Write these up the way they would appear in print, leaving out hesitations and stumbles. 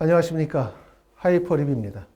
안녕하십니까. 하이퍼립입니다.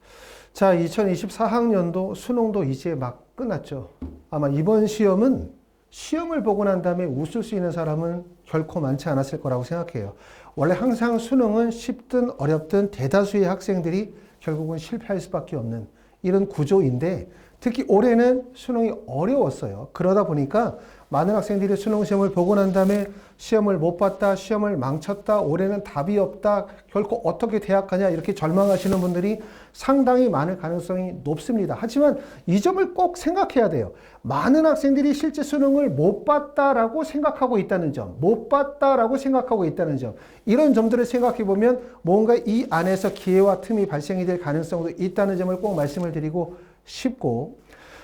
자, 2024학년도 수능도 이제 막 끝났죠. 아마 이번 시험은 시험을 보고 난 다음에 웃을 수 있는 사람은 결코 많지 않았을 거라고 생각해요. 원래 항상 수능은 쉽든 어렵든 대다수의 학생들이 결국은 실패할 수밖에 없는 이런 구조인데, 특히 올해는 수능이 어려웠어요. 그러다 보니까 많은 학생들이 수능 시험을 보고 난 다음에 시험을 못 봤다, 시험을 망쳤다, 올해는 답이 없다, 결코 어떻게 대학 가냐 이렇게 절망하시는 분들이 상당히 많을 가능성이 높습니다. 하지만 이 점을 꼭 생각해야 돼요. 많은 학생들이 실제 수능을 못 봤다라고 생각하고 있다는 점, 못 봤다라고 생각하고 있다는 점, 이런 점들을 생각해 보면 뭔가 이 안에서 기회와 틈이 발생이 될 가능성도 있다는 점을 꼭 말씀을 드리고 싶고,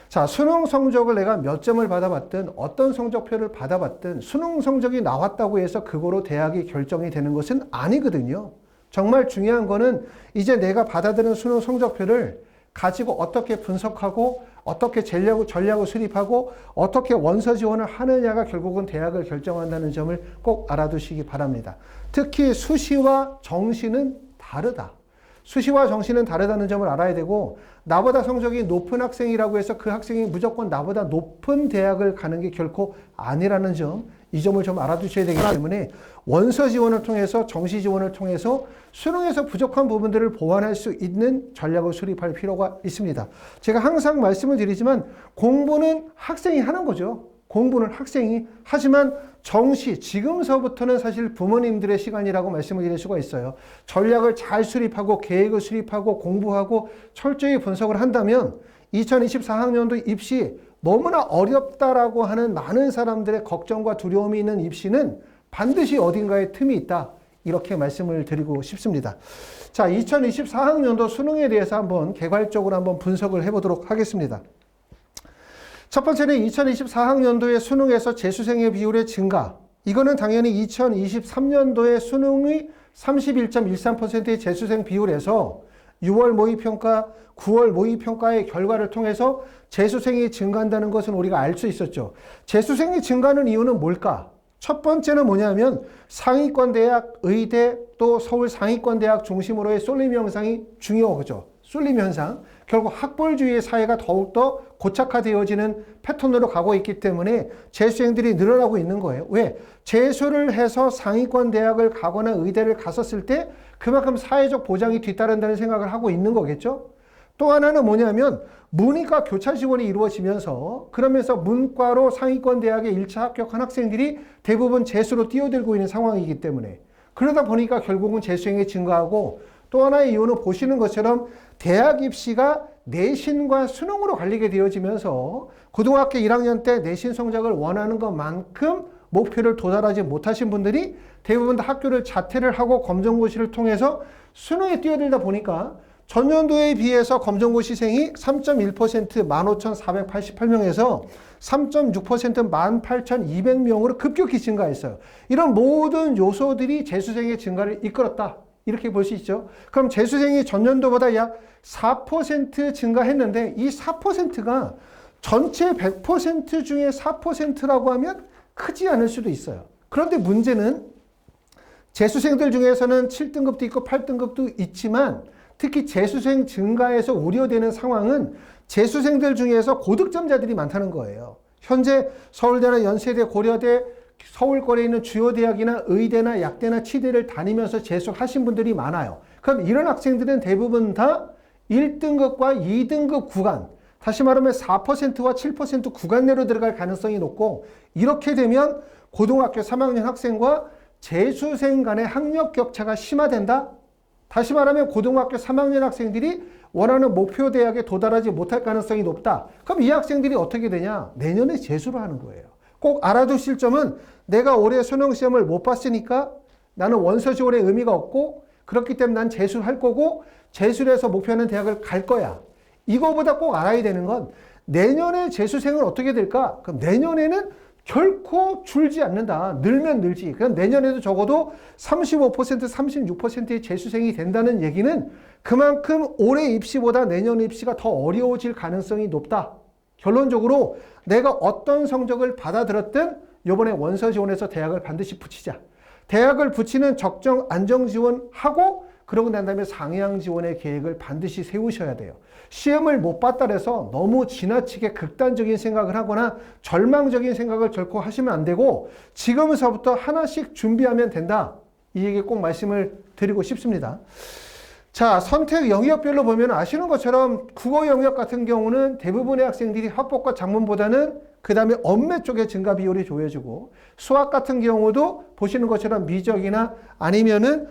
자, 수능 성적을 내가 몇 점을 받아봤든 어떤 성적표를 받아봤든 수능 성적이 나왔다고 해서 그거로 대학이 결정이 되는 것은 아니거든요. 정말 중요한 거는 이제 내가 받아들인 수능 성적표를 가지고 어떻게 분석하고 어떻게 전략을 수립하고 어떻게 원서 지원을 하느냐가 결국은 대학을 결정한다는 점을 꼭 알아두시기 바랍니다. 특히 수시와 정시는 다르다. 수시와 정시는 다르다는 점을 알아야 되고, 나보다 성적이 높은 학생이라고 해서 그 학생이 무조건 나보다 높은 대학을 가는 게 결코 아니라는 점, 이 점을 좀 알아두셔야 되기 때문에 원서 지원을 통해서 정시 지원을 통해서 수능에서 부족한 부분들을 보완할 수 있는 전략을 수립할 필요가 있습니다. 제가 항상 말씀을 드리지만 공부는 학생이 하는 거죠. 공부는 학생이. 하지만 정시, 지금서부터는 사실 부모님들의 시간이라고 말씀을 드릴 수가 있어요. 전략을 잘 수립하고 계획을 수립하고 공부하고 철저히 분석을 한다면 2024학년도 입시 너무나 어렵다라고 하는 많은 사람들의 걱정과 두려움이 있는 입시는 반드시 어딘가에 틈이 있다. 이렇게 말씀을 드리고 싶습니다. 자, 2024학년도 수능에 대해서 한번 개괄적으로 한번 분석을 해보도록 하겠습니다. 첫 번째는 2024학년도의 수능에서 재수생의 비율의 증가. 이거는 당연히 2023년도의 수능의 31.13%의 재수생 비율에서 6월 모의평가, 9월 모의평가의 결과를 통해서 재수생이 증가한다는 것은 우리가 알 수 있었죠. 재수생이 증가하는 이유는 뭘까? 첫 번째는 뭐냐면 상위권 대학, 의대, 또 서울 상위권 대학 중심으로의 쏠림 현상이 중요하죠. 쏠림 현상. 결국 학벌주의의 사회가 더욱더 고착화되어지는 패턴으로 가고 있기 때문에 재수생들이 늘어나고 있는 거예요. 왜? 재수를 해서 상위권 대학을 가거나 의대를 갔었을 때 그만큼 사회적 보장이 뒤따른다는 생각을 하고 있는 거겠죠. 또 하나는 뭐냐면 문이과 교차 지원이 이루어지면서, 그러면서 문과로 상위권 대학에 1차 합격한 학생들이 대부분 재수로 뛰어들고 있는 상황이기 때문에, 그러다 보니까 결국은 재수생이 증가하고, 또 하나의 이유는 보시는 것처럼 대학 입시가 내신과 수능으로 갈리게 되어지면서 고등학교 1학년 때 내신 성적을 원하는 것만큼 목표를 도달하지 못하신 분들이 대부분 다 학교를 자퇴를 하고 검정고시를 통해서 수능에 뛰어들다 보니까 전년도에 비해서 검정고시 생이 3.1% 15,488명에서 3.6% 18,200명으로 급격히 증가했어요. 이런 모든 요소들이 재수생의 증가를 이끌었다. 이렇게 볼 수 있죠. 그럼 재수생이 전년도보다 약 4% 증가했는데 이 4%가 전체 100% 중에 4%라고 하면 크지 않을 수도 있어요. 그런데 문제는 재수생들 중에서는 7등급도 있고 8등급도 있지만, 특히 재수생 증가에서 우려되는 상황은 재수생들 중에서 고득점자들이 많다는 거예요. 현재 서울대나 연세대, 고려대, 서울권에 있는 주요 대학이나 의대나 약대나 치대를 다니면서 재수하신 분들이 많아요. 그럼 이런 학생들은 대부분 다 1등급과 2등급 구간, 다시 말하면 4%와 7% 구간 내로 들어갈 가능성이 높고, 이렇게 되면 고등학교 3학년 학생과 재수생 간의 학력 격차가 심화된다? 다시 말하면 고등학교 3학년 학생들이 원하는 목표 대학에 도달하지 못할 가능성이 높다. 그럼 이 학생들이 어떻게 되냐? 내년에 재수를 하는 거예요. 꼭 알아두실 점은 내가 올해 수능 시험을 못 봤으니까 나는 원서 지원의 의미가 없고, 그렇기 때문에 난 재수를 할 거고 재수를 해서 목표하는 대학을 갈 거야. 이거보다 꼭 알아야 되는 건 내년에 재수생은 어떻게 될까? 그럼 내년에는 결코 줄지 않는다. 늘면 늘지. 그럼 내년에도 적어도 35%, 36%의 재수생이 된다는 얘기는 그만큼 올해 입시보다 내년 입시가 더 어려워질 가능성이 높다. 결론적으로 내가 어떤 성적을 받아들었든 이번에 원서 지원해서 대학을 반드시 붙이자. 대학을 붙이는 적정 안정 지원하고 그러고 난 다음에 상향 지원의 계획을 반드시 세우셔야 돼요. 시험을 못 봤다 해서 너무 지나치게 극단적인 생각을 하거나 절망적인 생각을 결코 하시면 안 되고 지금서부터 하나씩 준비하면 된다. 이 얘기 꼭 말씀을 드리고 싶습니다. 자, 선택 영역별로 보면 아시는 것처럼 국어 영역 같은 경우는 대부분의 학생들이 학법과 작문보다는 그 다음에 언매 쪽에 증가 비율이 좋아지고 수학 같은 경우도 보시는 것처럼 미적이나 아니면은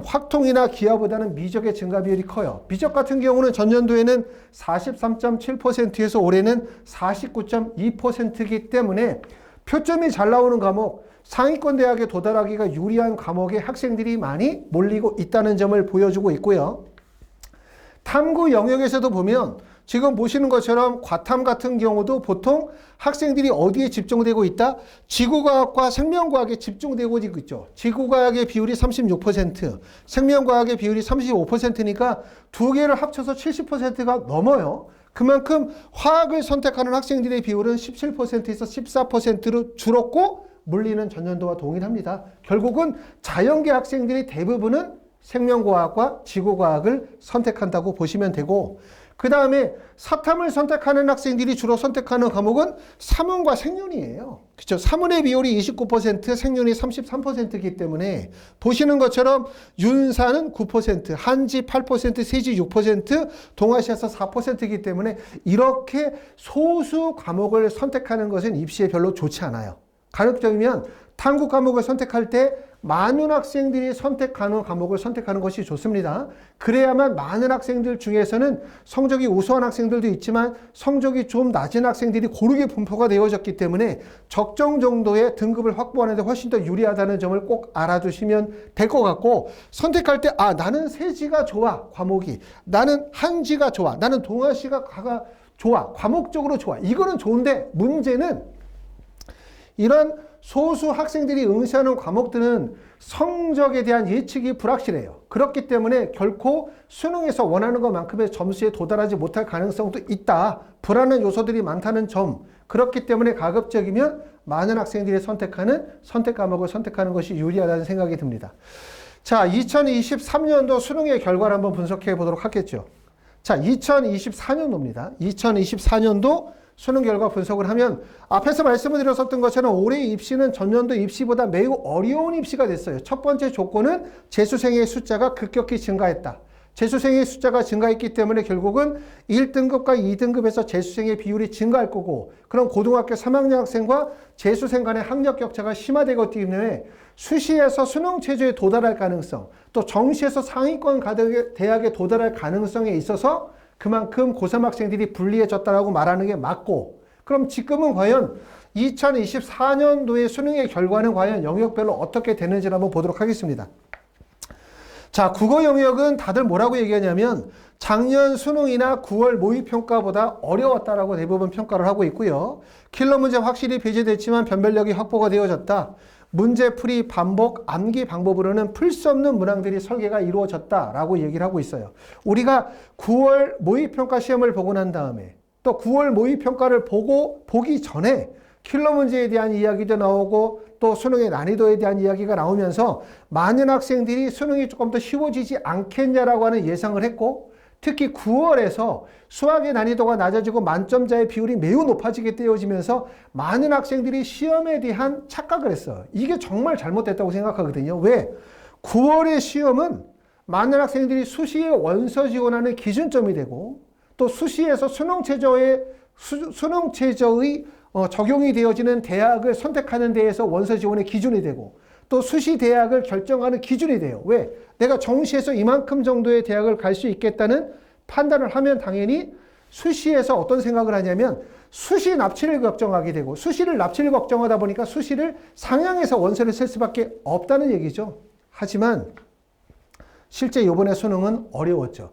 확통이나 기하보다는 미적의 증가 비율이 커요. 미적 같은 경우는 전년도에는 43.7%에서 올해는 49.2%이기 때문에 표점이 잘 나오는 과목, 상위권 대학에 도달하기가 유리한 과목에 학생들이 많이 몰리고 있다는 점을 보여주고 있고요. 탐구 영역에서도 보면 지금 보시는 것처럼 과탐 같은 경우도 보통 학생들이 어디에 집중되고 있다? 지구과학과 생명과학에 집중되고 있죠. 지구과학의 비율이 36%, 생명과학의 비율이 35%니까 두 개를 합쳐서 70%가 넘어요. 그만큼 화학을 선택하는 학생들의 비율은 17%에서 14%로 줄었고 물리는 전년도와 동일합니다. 결국은 자연계 학생들이 대부분은 생명과학과 지구과학을 선택한다고 보시면 되고 그 다음에 사탐을 선택하는 학생들이 주로 선택하는 과목은 사문과 생윤이에요. 그렇죠? 사문의 비율이 29%, 생윤이 33%이기 때문에 보시는 것처럼 윤사는 9%, 한지 8%, 세지 6%, 동아시아서 4%이기 때문에 이렇게 소수 과목을 선택하는 것은 입시에 별로 좋지 않아요. 가급적이면 탐구 과목을 선택할 때 많은 학생들이 선택하는 과목을 선택하는 것이 좋습니다. 그래야만 많은 학생들 중에서는 성적이 우수한 학생들도 있지만 성적이 좀 낮은 학생들이 고르게 분포가 되어졌기 때문에 적정 정도의 등급을 확보하는 데 훨씬 더 유리하다는 점을 꼭 알아두시면 될 것 같고 선택할 때 나는 세지가 좋아 과목이 나는 한지가 좋아 나는 동아시가 좋아 과목적으로 좋아 이거는 좋은데 문제는 이런 소수 학생들이 응시하는 과목들은 성적에 대한 예측이 불확실해요. 그렇기 때문에 결코 수능에서 원하는 것만큼의 점수에 도달하지 못할 가능성도 있다. 불안한 요소들이 많다는 점. 그렇기 때문에 가급적이면 많은 학생들이 선택하는 선택 과목을 선택하는 것이 유리하다는 생각이 듭니다. 자, 2023년도 수능의 결과를 한번 분석해 보도록 하겠죠. 자, 2024년도입니다. 2024년도 수능 결과 분석을 하면 앞에서 말씀을 드렸었던 것처럼 올해 입시는 전년도 입시보다 매우 어려운 입시가 됐어요. 첫 번째 조건은 재수생의 숫자가 급격히 증가했다. 재수생의 숫자가 증가했기 때문에 결국은 1등급과 2등급에서 재수생의 비율이 증가할 거고 그럼 고등학교 3학년 학생과 재수생 간의 학력 격차가 심화되기 때문에 수시에서 수능 최저에 도달할 가능성 또 정시에서 상위권 대학에 도달할 가능성에 있어서 그만큼 고3 학생들이 불리해졌다라고 말하는 게 맞고 그럼 지금은 과연 2024년도의 수능의 결과는 과연 영역별로 어떻게 되는지를 한번 보도록 하겠습니다. 자, 국어 영역은 다들 뭐라고 얘기하냐면 작년 수능이나 9월 모의평가보다 어려웠다라고 대부분 평가를 하고 있고요. 킬러 문제 확실히 배제됐지만 변별력이 확보가 되어졌다. 문제풀이, 반복, 암기 방법으로는 풀 수 없는 문항들이 설계가 이루어졌다라고 얘기를 하고 있어요. 우리가 9월 모의평가 시험을 보고 난 다음에 또 9월 모의평가를 보기 전에 킬러 문제에 대한 이야기도 나오고 또 수능의 난이도에 대한 이야기가 나오면서 많은 학생들이 수능이 조금 더 쉬워지지 않겠냐라고 하는 예상을 했고 특히 9월에서 수학의 난이도가 낮아지고 만점자의 비율이 매우 높아지게 되어지면서 많은 학생들이 시험에 대한 착각을 했어요. 이게 정말 잘못됐다고 생각하거든요. 왜? 9월의 시험은 많은 학생들이 수시에 원서 지원하는 기준점이 되고 또 수시에서 수능 최저의 적용이 되어지는 대학을 선택하는 데에서 원서 지원의 기준이 되고 또 수시 대학을 결정하는 기준이 돼요. 왜? 내가 정시에서 이만큼 정도의 대학을 갈 수 있겠다는 판단을 하면 당연히 수시에서 어떤 생각을 하냐면 수시 납치를 걱정하게 되고 수시를 납치를 걱정하다 보니까 수시를 상향해서 원서를 쓸 수밖에 없다는 얘기죠. 하지만 실제 이번에 수능은 어려웠죠.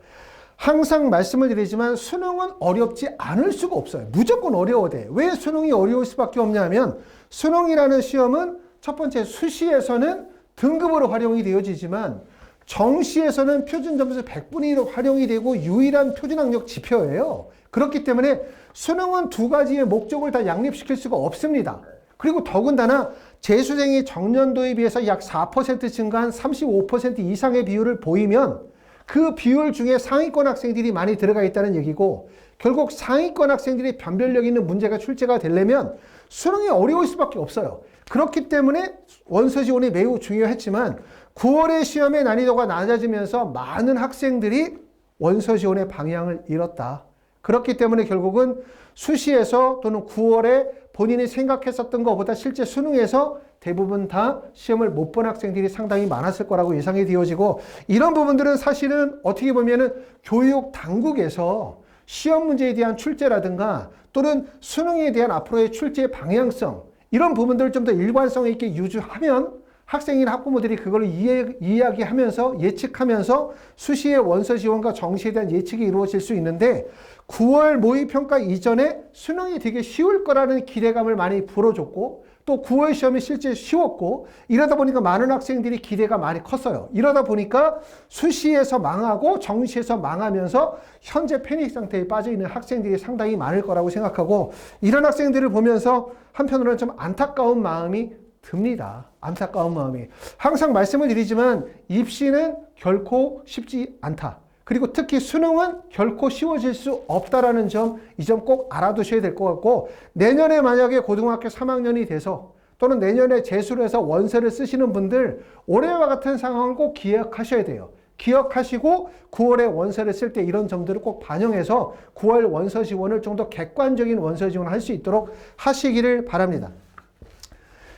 항상 말씀을 드리지만 수능은 어렵지 않을 수가 없어요. 무조건 어려워야 돼. 왜 수능이 어려울 수밖에 없냐면 수능이라는 시험은 첫 번째 수시에서는 등급으로 활용이 되어지지만 정시에서는 표준 점수 100분의 1로 활용이 되고 유일한 표준 학력 지표예요. 그렇기 때문에 수능은 두 가지의 목적을 다 양립시킬 수가 없습니다. 그리고 더군다나 재수생이 전년도에 비해서 약 4% 증가한 35% 이상의 비율을 보이면 그 비율 중에 상위권 학생들이 많이 들어가 있다는 얘기고, 결국 상위권 학생들이 변별력 있는 문제가 출제가 되려면 수능이 어려울 수밖에 없어요. 그렇기 때문에 원서 지원이 매우 중요했지만 9월의 시험의 난이도가 낮아지면서 많은 학생들이 원서 지원의 방향을 잃었다. 그렇기 때문에 결국은 수시에서 또는 9월에 본인이 생각했었던 것보다 실제 수능에서 대부분 다 시험을 못 본 학생들이 상당히 많았을 거라고 예상이 되어지고, 이런 부분들은 사실은 어떻게 보면은 교육 당국에서 시험 문제에 대한 출제라든가 또는 수능에 대한 앞으로의 출제 방향성, 이런 부분들을 좀 더 일관성 있게 유지하면 학생이나 학부모들이 그걸 이야기하면서 예측하면서 수시의 원서 지원과 정시에 대한 예측이 이루어질 수 있는데, 9월 모의평가 이전에 수능이 되게 쉬울 거라는 기대감을 많이 불어줬고, 또 9월 시험이 실제 쉬웠고, 이러다 보니까 많은 학생들이 기대가 많이 컸어요. 이러다 보니까 수시에서 망하고 정시에서 망하면서 현재 패닉 상태에 빠져 있는 학생들이 상당히 많을 거라고 생각하고, 이런 학생들을 보면서 한편으로는 좀 안타까운 마음이 듭니다. 안타까운 마음이. 항상 말씀을 드리지만 입시는 결코 쉽지 않다. 그리고 특히 수능은 결코 쉬워질 수 없다라는 점, 이 점 꼭 알아두셔야 될 것 같고, 내년에 만약에 고등학교 3학년이 돼서 또는 내년에 재수를 해서 원서를 쓰시는 분들, 올해와 같은 상황을 꼭 기억하셔야 돼요. 기억하시고 9월에 원서를 쓸 때 이런 점들을 꼭 반영해서 9월 원서 지원을 좀 더 객관적인 원서 지원을 할 수 있도록 하시기를 바랍니다.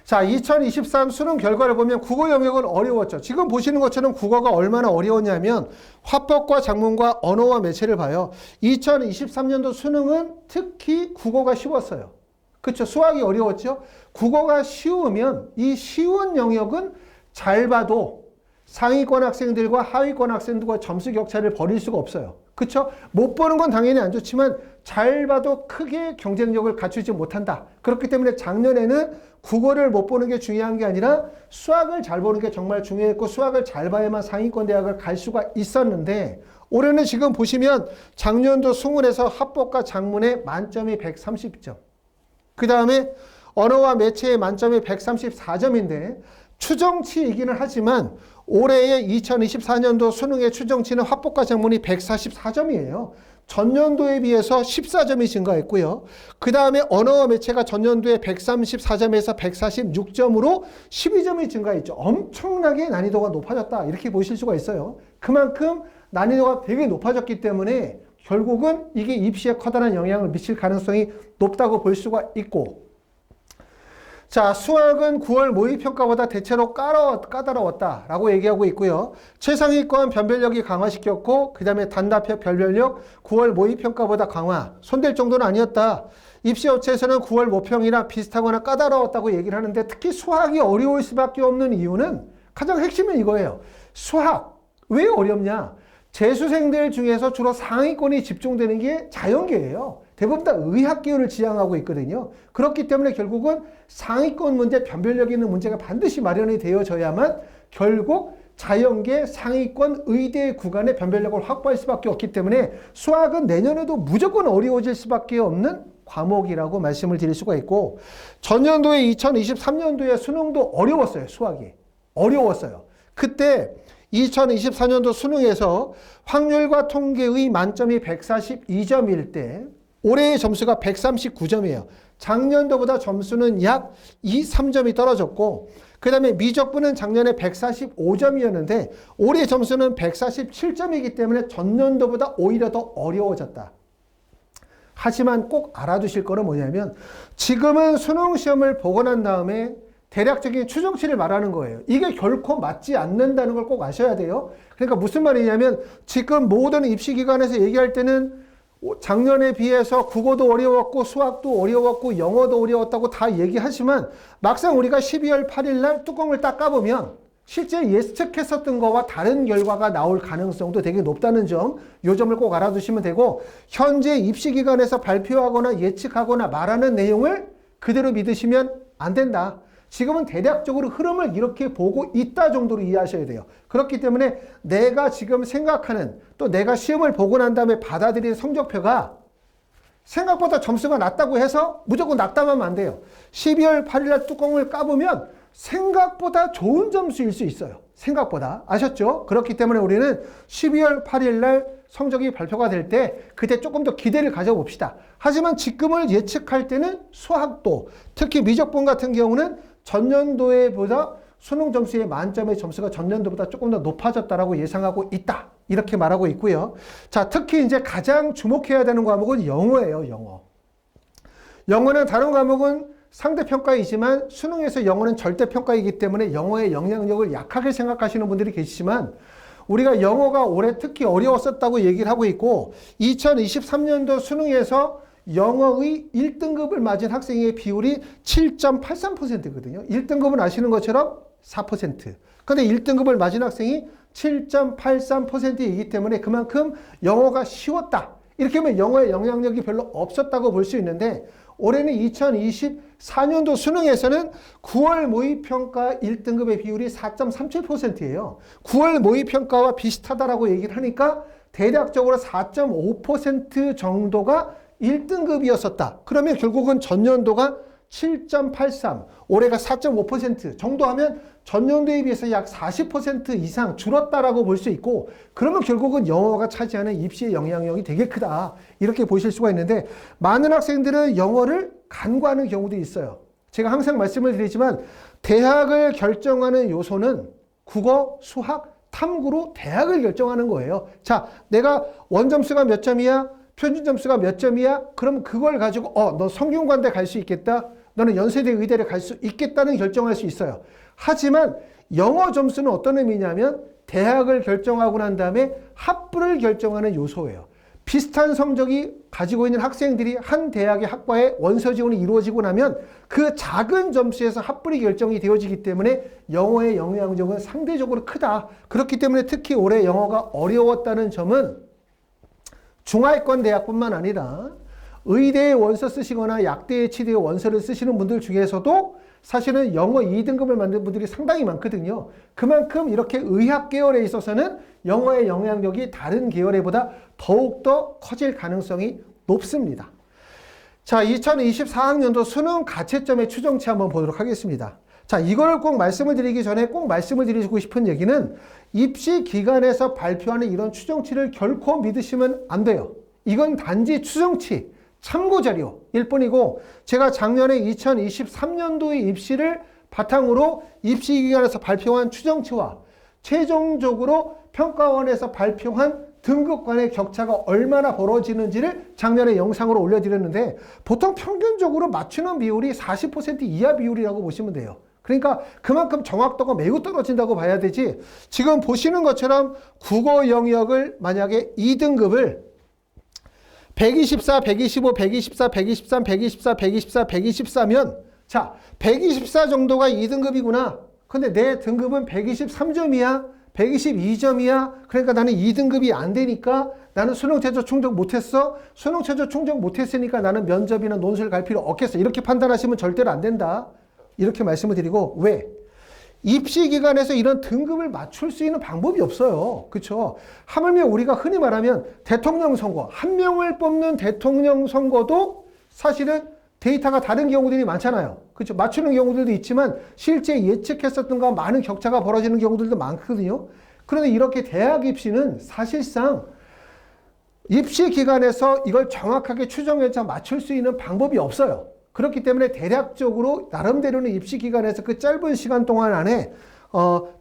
자, 2023 수능 결과를 보면 국어 영역은 어려웠죠. 지금 보시는 것처럼 국어가 얼마나 어려웠냐면 화법과 작문과 언어와 매체를 봐요. 2023년도 수능은 특히 국어가 쉬웠어요. 그렇죠? 수학이 어려웠죠? 국어가 쉬우면 이 쉬운 영역은 잘 봐도 상위권 학생들과 하위권 학생들과 점수 격차를 벌일 수가 없어요. 그렇죠? 못 보는 건 당연히 안 좋지만 잘 봐도 크게 경쟁력을 갖추지 못한다. 그렇기 때문에 작년에는 국어를 못 보는 게 중요한 게 아니라 수학을 잘 보는 게 정말 중요했고, 수학을 잘 봐야만 상위권 대학을 갈 수가 있었는데, 올해는 지금 보시면 작년도 수능에서 합법과 작문에 만점이 130점. 그 다음에 언어와 매체의 만점이 134점인데 추정치이기는 하지만 올해의 2024년도 수능의 추정치는 합법과 작문이 144점이에요. 전년도에 비해서 14점이 증가했고요. 그 다음에 언어와 매체가 전년도에 134점에서 146점으로 12점이 증가했죠. 엄청나게 난이도가 높아졌다, 이렇게 보실 수가 있어요. 그만큼 난이도가 되게 높아졌기 때문에 결국은 이게 입시에 커다란 영향을 미칠 가능성이 높다고 볼 수가 있고, 자, 수학은 9월 모의평가보다 대체로 까다로웠다라고 얘기하고 있고요. 최상위권 변별력이 강화시켰고, 그 다음에 단답형 변별력 9월 모의평가보다 강화, 손댈 정도는 아니었다. 입시업체에서는 9월 모평이나 비슷하거나 까다로웠다고 얘기를 하는데, 특히 수학이 어려울 수밖에 없는 이유는 가장 핵심은 이거예요. 수학, 왜 어렵냐? 재수생들 중에서 주로 상위권이 집중되는 게 자연계예요. 대부분 다 의학 계열을 지향하고 있거든요. 그렇기 때문에 결국은 상위권 문제, 변별력 있는 문제가 반드시 마련이 되어져야만 결국 자연계 상위권 의대 구간의 변별력을 확보할 수밖에 없기 때문에 수학은 내년에도 무조건 어려워질 수밖에 없는 과목이라고 말씀을 드릴 수가 있고, 전년도에 2023년도에 수능도 어려웠어요. 수학이. 어려웠어요. 그때 2024년도 수능에서 확률과 통계의 만점이 142점일 때 올해의 점수가 139점이에요. 작년도보다 점수는 약 3점이 떨어졌고, 그 다음에 미적분은 작년에 145점이었는데 올해 점수는 147점이기 때문에 전년도보다 오히려 더 어려워졌다. 하지만 꼭 알아두실 거는 뭐냐면, 지금은 수능 시험을 보고 난 다음에 대략적인 추정치를 말하는 거예요. 이게 결코 맞지 않는다는 걸 꼭 아셔야 돼요. 그러니까 무슨 말이냐면, 지금 모든 입시기관에서 얘기할 때는 작년에 비해서 국어도 어려웠고 수학도 어려웠고 영어도 어려웠다고 다 얘기하지만, 막상 우리가 12월 8일 날 뚜껑을 딱 까보면 실제 예측했었던 거와 다른 결과가 나올 가능성도 되게 높다는 점, 이 점을 꼭 알아두시면 되고, 현재 입시기관에서 발표하거나 예측하거나 말하는 내용을 그대로 믿으시면 안 된다. 지금은 대략적으로 흐름을 이렇게 보고 있다 정도로 이해하셔야 돼요. 그렇기 때문에 내가 지금 생각하는, 또 내가 시험을 보고 난 다음에 받아들인 성적표가 생각보다 점수가 낮다고 해서 무조건 낙담하면 안 돼요. 12월 8일 날 뚜껑을 까보면 생각보다 좋은 점수일 수 있어요. 생각보다. 아셨죠? 그렇기 때문에 우리는 12월 8일 날 성적이 발표가 될 때 그때 조금 더 기대를 가져봅시다. 하지만 지금을 예측할 때는 수학도, 특히 미적분 같은 경우는 전년도에보다 수능 점수의 만점의 점수가 전년도보다 조금 더 높아졌다라고 예상하고 있다. 이렇게 말하고 있고요. 자, 특히 이제 가장 주목해야 되는 과목은 영어예요, 영어. 영어는 다른 과목은 상대평가이지만 수능에서 영어는 절대평가이기 때문에 영어의 영향력을 약하게 생각하시는 분들이 계시지만 우리가 영어가 올해 특히 어려웠었다고 얘기를 하고 있고 2023년도 수능에서 영어의 1등급을 맞은 학생의 비율이 7.83%거든요. 1등급은 아시는 것처럼 4%. 근데 1등급을 맞은 학생이 7.83%이기 때문에 그만큼 영어가 쉬웠다. 이렇게 하면 영어의 영향력이 별로 없었다고 볼 수 있는데 올해는 2024년도 수능에서는 9월 모의평가 1등급의 비율이 4.37%예요. 9월 모의평가와 비슷하다라고 얘기를 하니까 대략적으로 4.5% 정도가 1등급이었었다. 그러면 결국은 전년도가 7.83, 올해가 4.5% 정도 하면 전년도에 비해서 약 40% 이상 줄었다라고 볼 수 있고 그러면 결국은 영어가 차지하는 입시의 영향력이 되게 크다. 이렇게 보실 수가 있는데 많은 학생들은 영어를 간과하는 경우도 있어요. 제가 항상 말씀을 드리지만 대학을 결정하는 요소는 국어, 수학, 탐구로 대학을 결정하는 거예요. 자, 내가 원점수가 몇 점이야? 표준 점수가 몇 점이야? 그럼 그걸 가지고 너 성균관대 갈 수 있겠다. 너는 연세대 의대를 갈 수 있겠다는 결정할 수 있어요. 하지만 영어 점수는 어떤 의미냐면 대학을 결정하고 난 다음에 학부를 결정하는 요소예요. 비슷한 성적이 가지고 있는 학생들이 한 대학의 학과에 원서 지원이 이루어지고 나면 그 작은 점수에서 학부이 결정이 되어지기 때문에 영어의 영향력은 상대적으로 크다. 그렇기 때문에 특히 올해 영어가 어려웠다는 점은 중하위권 대학뿐만 아니라 의대에 원서 쓰시거나 약대에 치대에 원서를 쓰시는 분들 중에서도 사실은 영어 2등급을 만든 분들이 상당히 많거든요. 그만큼 이렇게 의학 계열에 있어서는 영어의 영향력이 다른 계열에보다 더욱더 커질 가능성이 높습니다. 자, 2024학년도 수능 가채점의 추정치 한번 보도록 하겠습니다. 자, 이걸 꼭 말씀을 드리기 전에 꼭 말씀을 드리고 싶은 얘기는 입시 기관에서 발표하는 이런 추정치를 결코 믿으시면 안 돼요. 이건 단지 추정치, 참고자료일 뿐이고 제가 작년에 2023년도의 입시를 바탕으로 입시기관에서 발표한 추정치와 최종적으로 평가원에서 발표한 등급 간의 격차가 얼마나 벌어지는지를 작년에 영상으로 올려드렸는데 보통 평균적으로 맞추는 비율이 40% 이하 비율이라고 보시면 돼요. 그러니까 그만큼 정확도가 매우 떨어진다고 봐야 되지 지금 보시는 것처럼 국어 영역을 만약에 2등급을 124, 125, 124, 123, 124, 124, 124면 자, 124 정도가 2등급이구나. 근데 내 등급은 123점이야. 122점이야. 그러니까 나는 2등급이 안 되니까 나는 수능 최저 충족 못했어. 수능 최저 충족 못했으니까 나는 면접이나 논술 갈 필요 없겠어. 이렇게 판단하시면 절대로 안 된다. 이렇게 말씀을 드리고 왜? 입시기관에서 이런 등급을 맞출 수 있는 방법이 없어요. 그렇죠? 하물며 우리가 흔히 말하면 대통령 선거, 한 명을 뽑는 대통령 선거도 사실은 데이터가 다른 경우들이 많잖아요. 그렇죠? 맞추는 경우들도 있지만 실제 예측했었던 것과 많은 격차가 벌어지는 경우들도 많거든요. 그런데 이렇게 대학 입시는 사실상 입시기관에서 이걸 정확하게 추정해서 맞출 수 있는 방법이 없어요. 그렇기 때문에 대략적으로 나름대로는 입시기관에서 그 짧은 시간 동안 안에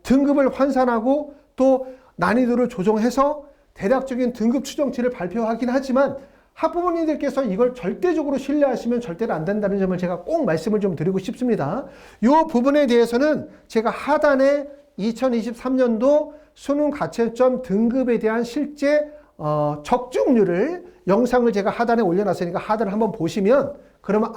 등급을 환산하고 또 난이도를 조정해서 대략적인 등급 추정치를 발표하긴 하지만 학부모님들께서 이걸 절대적으로 신뢰하시면 절대로 안 된다는 점을 제가 꼭 말씀을 좀 드리고 싶습니다. 이 부분에 대해서는 제가 하단에 2023년도 수능 가채점 등급에 대한 실제 적중률을 영상을 제가 하단에 올려놨으니까 하단을 한번 보시면 그러면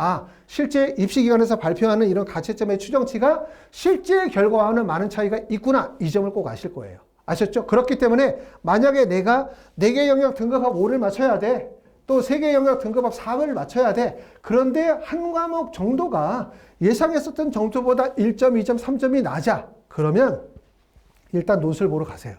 실제 입시기관에서 발표하는 이런 가채점의 추정치가 실제 결과와는 많은 차이가 있구나. 이 점을 꼭 아실 거예요. 아셨죠? 그렇기 때문에 만약에 내가 4개 영역 등급합 5를 맞춰야 돼. 또 3개 영역 등급합 3을 맞춰야 돼. 그런데 한 과목 정도가 예상했었던 점수보다 1점, 2점, 3점이 낮아. 그러면 일단 논술 보러 가세요.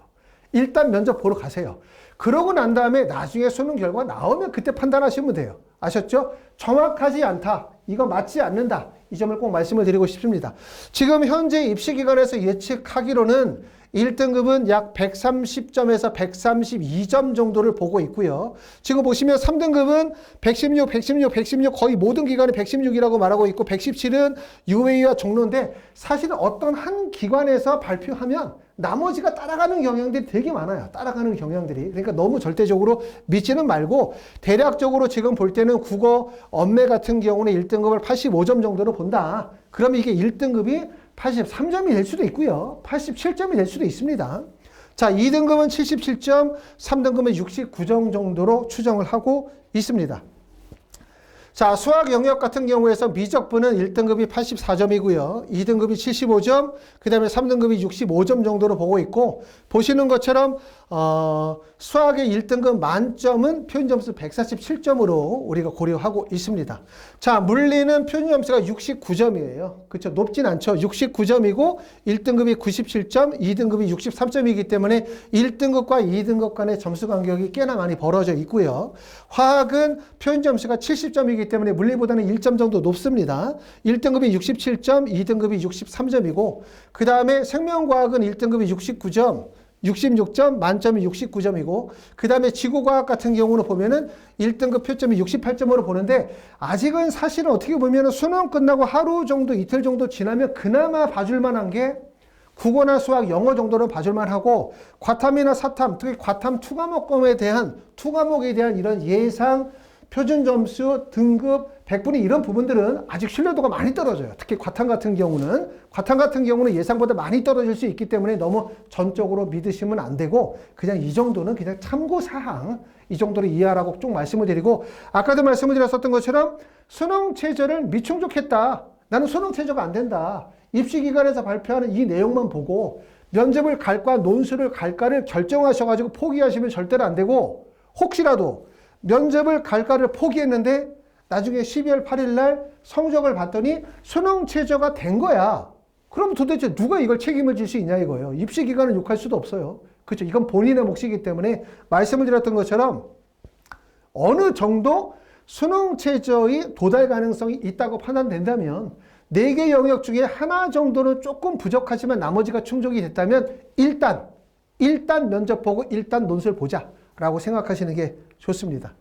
일단 면접 보러 가세요. 그러고 난 다음에 나중에 수능 결과 나오면 그때 판단하시면 돼요. 아셨죠? 정확하지 않다. 이거 맞지 않는다. 이 점을 꼭 말씀을 드리고 싶습니다. 지금 현재 입시기관에서 예측하기로는 1등급은 약 130점에서 132점 정도를 보고 있고요. 지금 보시면 3등급은 116, 116, 116 거의 모든 기관이 116이라고 말하고 있고 117은 UA와 종로인데 사실은 어떤 한 기관에서 발표하면 나머지가 따라가는 경향들이 되게 많아요. 따라가는 경향들이. 그러니까 너무 절대적으로 믿지는 말고 대략적으로 지금 볼 때는 국어 언매 같은 경우는 1등급을 85점 정도로 본다. 그러면 이게 1등급이 83점이 될 수도 있고요. 87점이 될 수도 있습니다. 자, 2등급은 77점, 3등급은 69점 정도로 추정을 하고 있습니다. 자, 수학 영역 같은 경우에서 미적분은 1등급이 84점이고요. 2등급이 75점, 그 다음에 3등급이 65점 정도로 보고 있고, 보시는 것처럼 수학의 1등급 만점은 표준점수 147점으로 우리가 고려하고 있습니다. 자, 물리는 표준점수가 69점이에요. 그렇죠? 높진 않죠. 69점이고 1등급이 97점, 2등급이 63점이기 때문에 1등급과 2등급 간의 점수 간격이 꽤나 많이 벌어져 있고요. 화학은 표준점수가 70점이기 때문에 물리보다는 1점 정도 높습니다. 1등급이 67점, 2등급이 63점이고 그 다음에 생명과학은 1등급이 69점, 66점, 만점이 69점이고 그 다음에 지구과학 같은 경우는 보면은 1등급 표점이 68점으로 보는데 아직은 사실은 어떻게 보면은 수능 끝나고 하루 정도 이틀 정도 지나면 그나마 봐줄 만한 게 국어나 수학, 영어 정도는 봐줄만 하고 과탐이나 사탐, 특히 과탐 투과목에 대한 이런 예상 표준 점수, 등급, 백분위 이런 부분들은 아직 신뢰도가 많이 떨어져요. 특히 과탐 같은 경우는 예상보다 많이 떨어질 수 있기 때문에 너무 전적으로 믿으시면 안 되고 그냥 이 정도는 그냥 참고사항 이 정도로 이해하라고 쭉 말씀을 드리고 아까도 말씀을 드렸었던 것처럼 수능 최저를 미충족했다. 나는 수능 최저가 안 된다. 입시기관에서 발표하는 이 내용만 보고 면접을 갈까 논술을 갈까를 결정하셔가지고 포기하시면 절대로 안 되고 혹시라도 면접을 갈까를 포기했는데 나중에 12월 8일 날 성적을 봤더니 수능 최저가 된 거야. 그럼 도대체 누가 이걸 책임을 질 수 있냐 이거예요. 입시기관을 욕할 수도 없어요. 그렇죠. 이건 본인의 몫이기 때문에 말씀을 드렸던 것처럼 어느 정도 수능 최저의 도달 가능성이 있다고 판단된다면 4개 영역 중에 하나 정도는 조금 부족하지만 나머지가 충족이 됐다면 일단 면접 보고 일단 논술 보자 라고 생각하시는 게 좋습니다.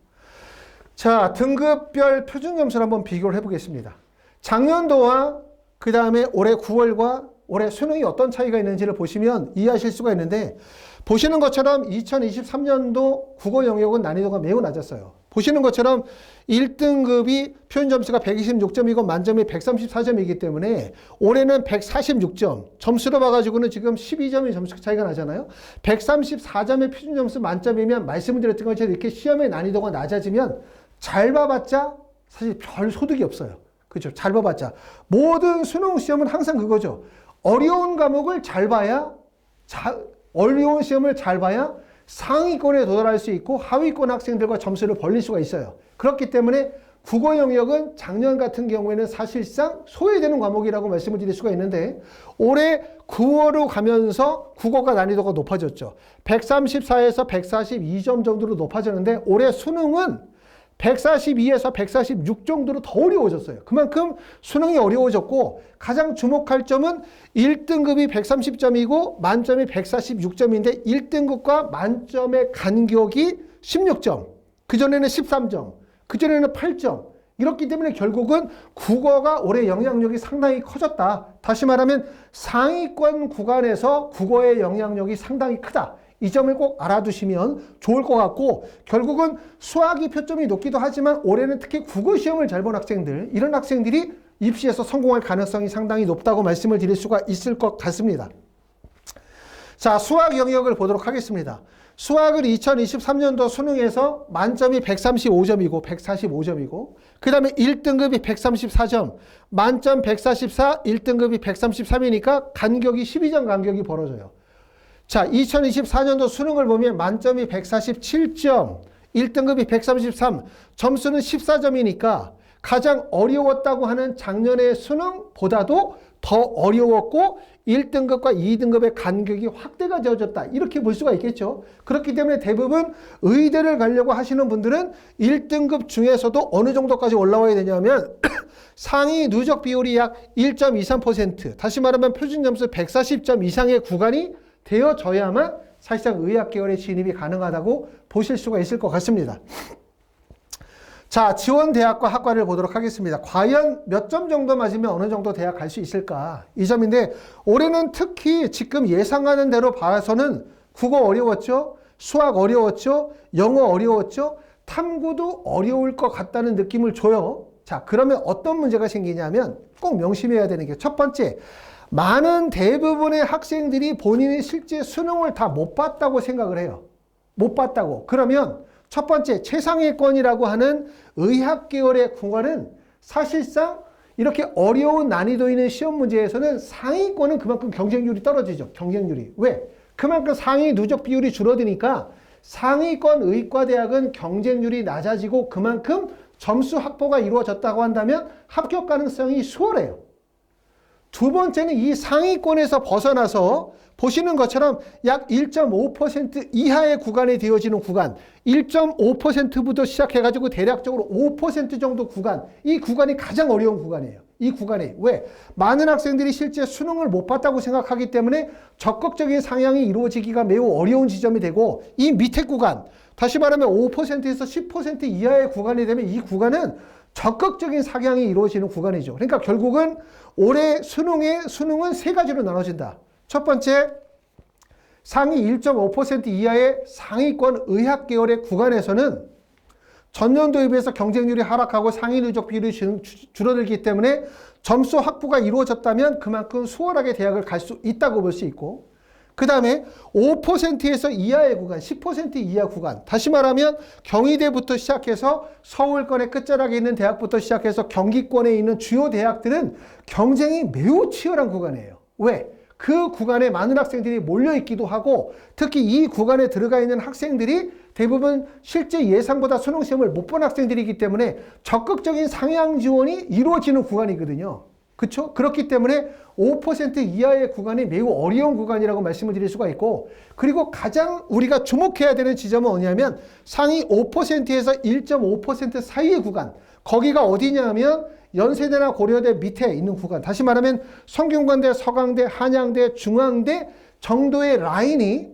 자, 등급별 표준점수를 한번 비교를 해보겠습니다. 작년도와 그 다음에 올해 9월과 올해 수능이 어떤 차이가 있는지를 보시면 이해하실 수가 있는데 보시는 것처럼 2023년도 국어 영역은 난이도가 매우 낮았어요. 보시는 것처럼 1등급이 표준점수가 126점이고 만점이 134점이기 때문에 올해는 146점 점수로 봐가지고는 지금 12점의 점수 차이가 나잖아요. 134점의 표준점수 만점이면 말씀을 드렸던 것처럼 이렇게 시험의 난이도가 낮아지면 잘 봐봤자 사실 별 소득이 없어요. 그렇죠? 잘 봐봤자 모든 수능 시험은 항상 그거죠. 어려운 과목을 잘 봐야 어려운 시험을 잘 봐야 상위권에 도달할 수 있고 하위권 학생들과 점수를 벌릴 수가 있어요. 그렇기 때문에 국어 영역은 작년 같은 경우에는 사실상 소외되는 과목이라고 말씀을 드릴 수가 있는데 올해 9월로 가면서 국어가 난이도가 높아졌죠. 134에서 142점 정도로 높아졌는데 올해 수능은 142에서 146 정도로 더 어려워졌어요. 그만큼 수능이 어려워졌고 가장 주목할 점은 1등급이 130점이고 만점이 146점인데 1등급과 만점의 간격이 16점, 그전에는 13점, 그전에는 8점. 이렇기 때문에 결국은 국어가 올해 영향력이 상당히 커졌다. 다시 말하면 상위권 구간에서 국어의 영향력이 상당히 크다. 이 점을 꼭 알아두시면 좋을 것 같고 결국은 수학이 표점이 높기도 하지만 올해는 특히 국어 시험을 잘 본 학생들 이런 학생들이 입시에서 성공할 가능성이 상당히 높다고 말씀을 드릴 수가 있을 것 같습니다. 자, 수학 영역을 보도록 하겠습니다. 수학을 2023년도 수능에서 만점이 135점이고 145점이고 그 다음에 1등급이 134점 만점 144 1등급이 133이니까 간격이 12점 간격이 벌어져요. 자, 2024년도 수능을 보면 만점이 147점, 1등급이 133, 점수는 14점이니까 가장 어려웠다고 하는 작년의 수능보다도 더 어려웠고 1등급과 2등급의 간격이 확대가 되어졌다. 이렇게 볼 수가 있겠죠. 그렇기 때문에 대부분 의대를 가려고 하시는 분들은 1등급 중에서도 어느 정도까지 올라와야 되냐면 상위 누적 비율이 약 1.23%, 다시 말하면 표준 점수 140점 이상의 구간이 되어져야만 사실상 의학 계열의 진입이 가능하다고 보실 수가 있을 것 같습니다. 자, 지원 대학과 학과를 보도록 하겠습니다. 과연 몇 점 정도 맞으면 어느 정도 대학 갈 수 있을까? 이 점인데 올해는 특히 지금 예상하는 대로 봐서는 국어 어려웠죠? 수학 어려웠죠? 영어 어려웠죠? 탐구도 어려울 것 같다는 느낌을 줘요. 자, 그러면 어떤 문제가 생기냐면 꼭 명심해야 되는 게 첫 번째, 많은 대부분의 학생들이 본인이 실제 수능을 다 못 봤다고 생각을 해요. 못 봤다고. 그러면 첫 번째, 최상위권이라고 하는 의학 계열의 구간은 사실상 이렇게 어려운 난이도 있는 시험 문제에서는 상위권은 그만큼 경쟁률이 떨어지죠. 경쟁률이. 왜? 그만큼 상위 누적 비율이 줄어드니까 상위권 의과대학은 경쟁률이 낮아지고 그만큼 점수 확보가 이루어졌다고 한다면 합격 가능성이 수월해요. 두 번째는 이 상위권에서 벗어나서 보시는 것처럼 약 1.5% 이하의 구간에 되어지는 구간, 1.5%부터 시작해가지고 대략적으로 5% 정도 구간, 이 구간이 가장 어려운 구간이에요. 이 구간이. 왜? 많은 학생들이 실제 수능을 못 봤다고 생각하기 때문에 적극적인 상향이 이루어지기가 매우 어려운 지점이 되고, 이 밑에 구간, 다시 말하면 5%에서 10% 이하의 구간이 되면 이 구간은 적극적인 상향이 이루어지는 구간이죠. 그러니까 결국은 올해 수능은 세 가지로 나눠진다. 첫 번째, 상위 1.5% 이하의 상위권 의학 계열의 구간에서는 전년도에 비해서 경쟁률이 하락하고 상위 누적 비율이 줄어들기 때문에 점수 확보가 이루어졌다면 그만큼 수월하게 대학을 갈 수 있다고 볼 수 있고, 그 다음에 5%에서 이하의 구간, 10% 이하 구간, 다시 말하면 경희대부터 시작해서 서울권의 끝자락에 있는 대학부터 시작해서 경기권에 있는 주요 대학들은 경쟁이 매우 치열한 구간이에요. 왜? 그 구간에 많은 학생들이 몰려있기도 하고, 특히 이 구간에 들어가 있는 학생들이 대부분 실제 예상보다 수능시험을 못 본 학생들이기 때문에 적극적인 상향 지원이 이루어지는 구간이거든요. 그렇죠? 그렇기 때문에 5% 이하의 구간이 매우 어려운 구간이라고 말씀을 드릴 수가 있고, 그리고 가장 우리가 주목해야 되는 지점은 뭐냐면 상위 5%에서 1.5% 사이의 구간, 거기가 어디냐면 연세대나 고려대 밑에 있는 구간, 다시 말하면 성균관대, 서강대, 한양대, 중앙대 정도의 라인이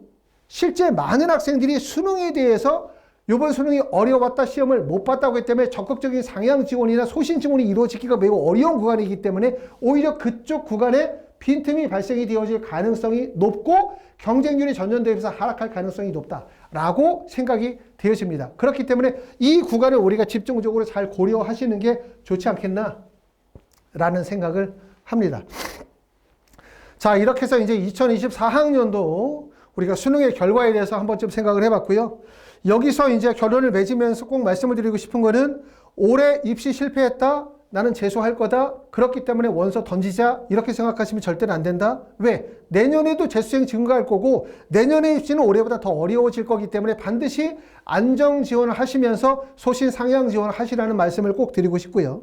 실제 많은 학생들이 수능에 대해서 이번 수능이 어려웠다, 시험을 못 봤다고 했기 때문에 적극적인 상향 지원이나 소신 지원이 이루어지기가 매우 어려운 구간이기 때문에 오히려 그쪽 구간에 빈틈이 발생이 되어질 가능성이 높고 경쟁률이 전년도에 비해서 하락할 가능성이 높다라고 생각이 되어집니다. 그렇기 때문에 이 구간을 우리가 집중적으로 잘 고려하시는 게 좋지 않겠나라는 생각을 합니다. 자, 이렇게 해서 이제 2024학년도 우리가 수능의 결과에 대해서 한 번쯤 생각을 해봤고요. 여기서 이제 결론을 맺으면서 꼭 말씀을 드리고 싶은 거는 올해 입시 실패했다? 나는 재수할 거다? 그렇기 때문에 원서 던지자? 이렇게 생각하시면 절대로 안 된다? 왜? 내년에도 재수생이 증가할 거고 내년의 입시는 올해보다 더 어려워질 거기 때문에 반드시 안정 지원을 하시면서 소신 상향 지원을 하시라는 말씀을 꼭 드리고 싶고요.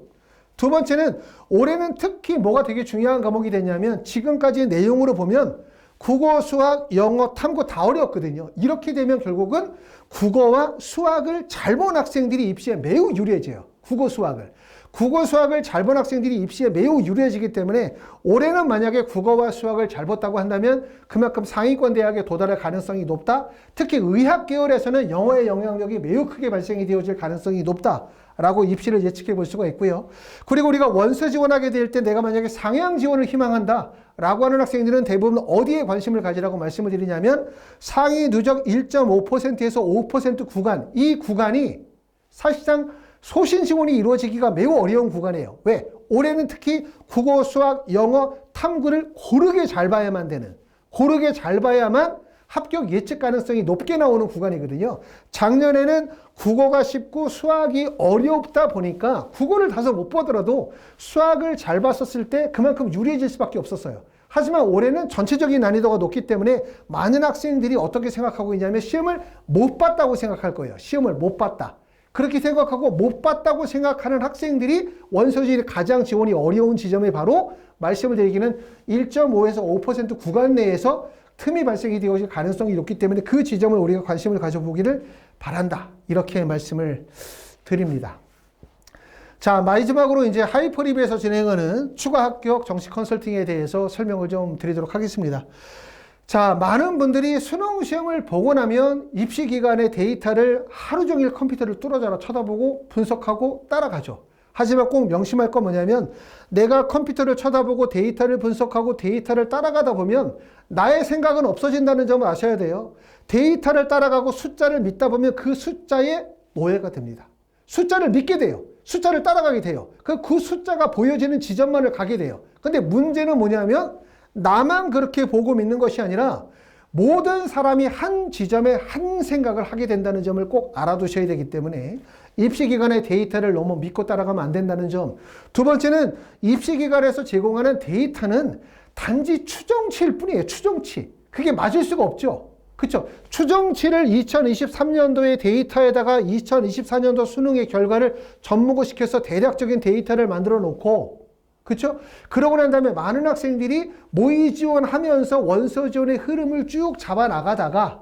두 번째는 올해는 특히 뭐가 되게 중요한 과목이 됐냐면 지금까지의 내용으로 보면 국어, 수학, 영어, 탐구 다 어려웠거든요. 이렇게 되면 결국은 국어와 수학을 잘 본 학생들이 입시에 매우 유리해져요. 국어, 수학을 잘 본 학생들이 입시에 매우 유리해지기 때문에 올해는 만약에 국어와 수학을 잘 봤다고 한다면 그만큼 상위권 대학에 도달할 가능성이 높다. 특히 의학 계열에서는 영어의 영향력이 매우 크게 발생이 되어질 가능성이 높다라고 입시를 예측해 볼 수가 있고요. 그리고 우리가 원서 지원하게 될 때 내가 만약에 상향 지원을 희망한다 라고 하는 학생들은 대부분 어디에 관심을 가지라고 말씀을 드리냐면 상위 누적 1.5%에서 5% 구간, 이 구간이 사실상 소신 지원이 이루어지기가 매우 어려운 구간이에요. 왜? 올해는 특히 국어, 수학, 영어, 탐구를 고르게 잘 봐야만 되는, 고르게 잘 봐야만 합격 예측 가능성이 높게 나오는 구간이거든요. 작년에는 국어가 쉽고 수학이 어렵다 보니까 국어를 다소 못 보더라도 수학을 잘 봤었을 때 그만큼 유리해질 수밖에 없었어요. 하지만 올해는 전체적인 난이도가 높기 때문에 많은 학생들이 어떻게 생각하고 있냐면 시험을 못 봤다고 생각할 거예요. 시험을 못 봤다. 그렇게 생각하고 못 봤다고 생각하는 학생들이 원서지원이 가장 지원이 어려운 지점에 바로 말씀을 드리기는 1.5에서 5% 구간 내에서 틈이 발생이 되어질 가능성이 높기 때문에 그 지점을 우리가 관심을 가져보기를 바란다. 이렇게 말씀을 드립니다. 자, 마지막으로 이제 하이퍼립에서 진행하는 추가 합격 정시 컨설팅에 대해서 설명을 좀 드리도록 하겠습니다. 자, 많은 분들이 수능 시험을 보고 나면 입시 기간의 데이터를 하루 종일 컴퓨터를 뚫어져라 쳐다보고 분석하고 따라가죠. 하지만 꼭 명심할 건 뭐냐면 내가 컴퓨터를 쳐다보고 데이터를 분석하고 데이터를 따라가다 보면 나의 생각은 없어진다는 점을 아셔야 돼요. 데이터를 따라가고 숫자를 믿다 보면 그 숫자의 노예가 됩니다. 숫자를 믿게 돼요. 숫자를 따라가게 돼요. 그 숫자가 보여지는 지점만을 가게 돼요. 근데 문제는 뭐냐면 나만 그렇게 보고 믿는 것이 아니라 모든 사람이 한 지점에 한 생각을 하게 된다는 점을 꼭 알아두셔야 되기 때문에 입시기관의 데이터를 너무 믿고 따라가면 안 된다는 점. 두 번째는 입시기관에서 제공하는 데이터는 단지 추정치일 뿐이에요. 추정치. 그게 맞을 수가 없죠. 그렇죠? 추정치를 2023년도의 데이터에다가 2024년도 수능의 결과를 접목시켜서 대략적인 데이터를 만들어 놓고 그렇죠? 그러고 난 다음에 많은 학생들이 모의 지원하면서 원서 지원의 흐름을 쭉 잡아 나가다가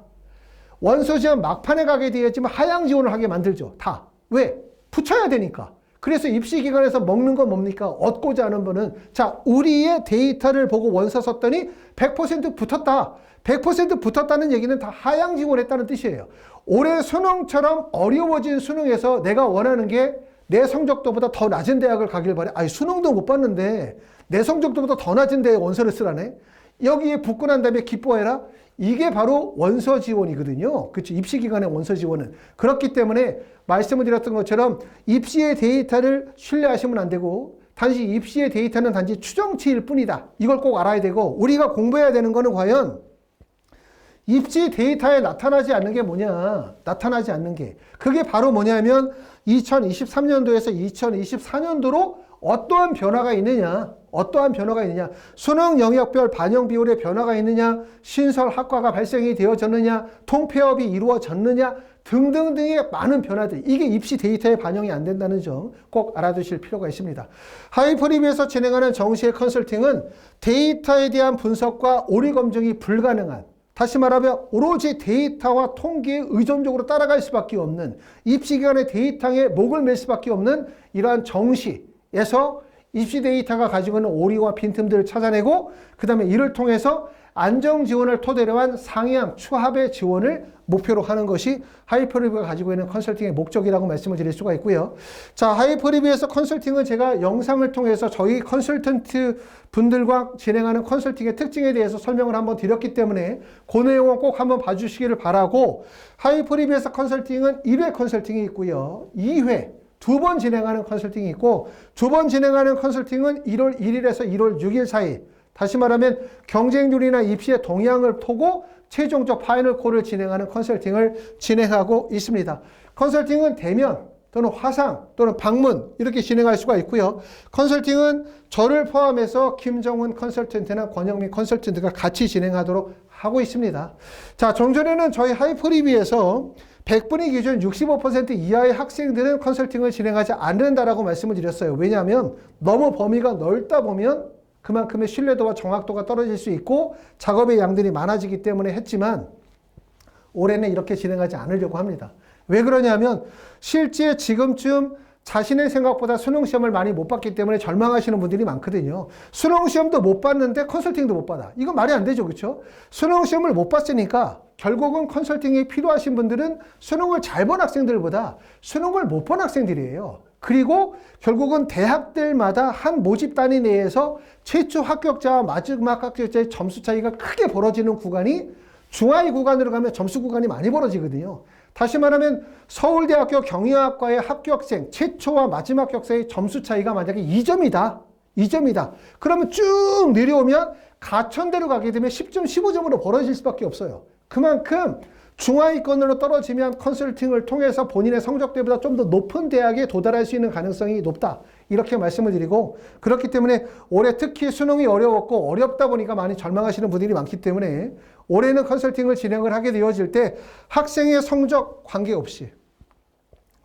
원서 지원 막판에 가게 되었지만 하향 지원을 하게 만들죠. 다. 왜? 붙여야 되니까. 그래서 입시 기관에서 먹는 건 뭡니까? 얻고자 하는 분은 자, 우리의 데이터를 보고 원서 썼더니 100% 붙었다. 100% 붙었다는 얘기는 다 하향 지원했다는 뜻이에요. 올해 수능처럼 어려워진 수능에서 내가 원하는 게 내 성적도보다 더 낮은 대학을 가길 바래. 아니, 수능도 못 봤는데 내 성적도보다 더 낮은 대에 원서를 쓰라네. 여기에 붙고 난 다음에 기뻐해라. 이게 바로 원서 지원이거든요. 그렇죠? 입시 기관의 원서 지원은. 그렇기 때문에 말씀을 드렸던 것처럼 입시의 데이터를 신뢰하시면 안 되고 단지 입시의 데이터는 단지 추정치일 뿐이다. 이걸 꼭 알아야 되고 우리가 공부해야 되는 거는 과연 입시 데이터에 나타나지 않는 게 뭐냐? 나타나지 않는 게. 그게 바로 뭐냐면 2023년도에서 2024년도로 어떠한 변화가 있느냐? 어떠한 변화가 있느냐? 수능 영역별 반영 비율의 변화가 있느냐? 신설 학과가 발생이 되어졌느냐? 통폐업이 이루어졌느냐? 등등등의 많은 변화들. 이게 입시 데이터에 반영이 안 된다는 점 꼭 알아두실 필요가 있습니다. 하이퍼립에서 진행하는 정시의 컨설팅은 데이터에 대한 분석과 오리 검증이 불가능한 다시 말하면 오로지 데이터와 통계에 의존적으로 따라갈 수밖에 없는 입시기관의 데이터에 목을 맬 수밖에 없는 이러한 정시에서 입시 데이터가 가지고 있는 오리와 빈틈들을 찾아내고 그 다음에 이를 통해서 안정 지원을 토대로 한 상향, 추합의 지원을 목표로 하는 것이 하이퍼리뷰가 가지고 있는 컨설팅의 목적이라고 말씀을 드릴 수가 있고요. 자, 하이퍼리뷰에서 컨설팅은 제가 영상을 통해서 저희 컨설턴트 분들과 진행하는 컨설팅의 특징에 대해서 설명을 한번 드렸기 때문에 그 내용은 꼭 한번 봐주시기를 바라고 하이퍼리뷰에서 컨설팅은 1회 컨설팅이 있고요. 2회 두 번 진행하는 컨설팅이 있고 두 번 진행하는 컨설팅은 1월 1일에서 1월 6일 사이 다시 말하면 경쟁률이나 입시의 동향을 보고 최종적 파이널 콜을 진행하는 컨설팅을 진행하고 있습니다. 컨설팅은 대면 또는 화상 또는 방문 이렇게 진행할 수가 있고요. 컨설팅은 저를 포함해서 김정은 컨설턴트나 권영민 컨설턴트가 같이 진행하도록 하고 있습니다. 자, 종전에는 저희 하이퍼리뷰에서 100분위 기준 65% 이하의 학생들은 컨설팅을 진행하지 않는다라고 말씀을 드렸어요. 왜냐하면 너무 범위가 넓다 보면 그만큼의 신뢰도와 정확도가 떨어질 수 있고 작업의 양들이 많아지기 때문에 했지만 올해는 이렇게 진행하지 않으려고 합니다. 왜 그러냐면 실제 지금쯤 자신의 생각보다 수능시험을 많이 못 봤기 때문에 절망하시는 분들이 많거든요. 수능시험도 못 봤는데 컨설팅도 못 받아. 이건 말이 안 되죠. 그렇죠? 수능시험을 못 봤으니까 결국은 컨설팅이 필요하신 분들은 수능을 잘 본 학생들보다 수능을 못 본 학생들이에요. 그리고 결국은 대학들마다 한 모집 단위 내에서 최초 합격자와 마지막 합격자의 점수 차이가 크게 벌어지는 구간이 중하위 구간으로 가면 점수 구간이 많이 벌어지거든요. 다시 말하면 서울대학교 경영학과의 합격생 최초와 마지막 합격자의 점수 차이가 만약에 2점이다. 2점이다. 그러면 쭉 내려오면 가천대로 가게 되면 10점, 15점으로 벌어질 수밖에 없어요. 그만큼 중하위권으로 떨어지면 컨설팅을 통해서 본인의 성적대보다 좀 더 높은 대학에 도달할 수 있는 가능성이 높다. 이렇게 말씀을 드리고 그렇기 때문에 올해 특히 수능이 어려웠고 어렵다 보니까 많이 절망하시는 분들이 많기 때문에 올해는 컨설팅을 진행을 하게 되어질 때 학생의 성적 관계없이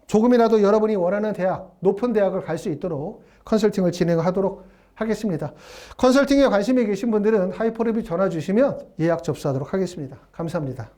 조금이라도 여러분이 원하는 대학, 높은 대학을 갈 수 있도록 컨설팅을 진행하도록 하겠습니다. 컨설팅에 관심이 계신 분들은 하이퍼랩이 전화 주시면 예약 접수하도록 하겠습니다. 감사합니다.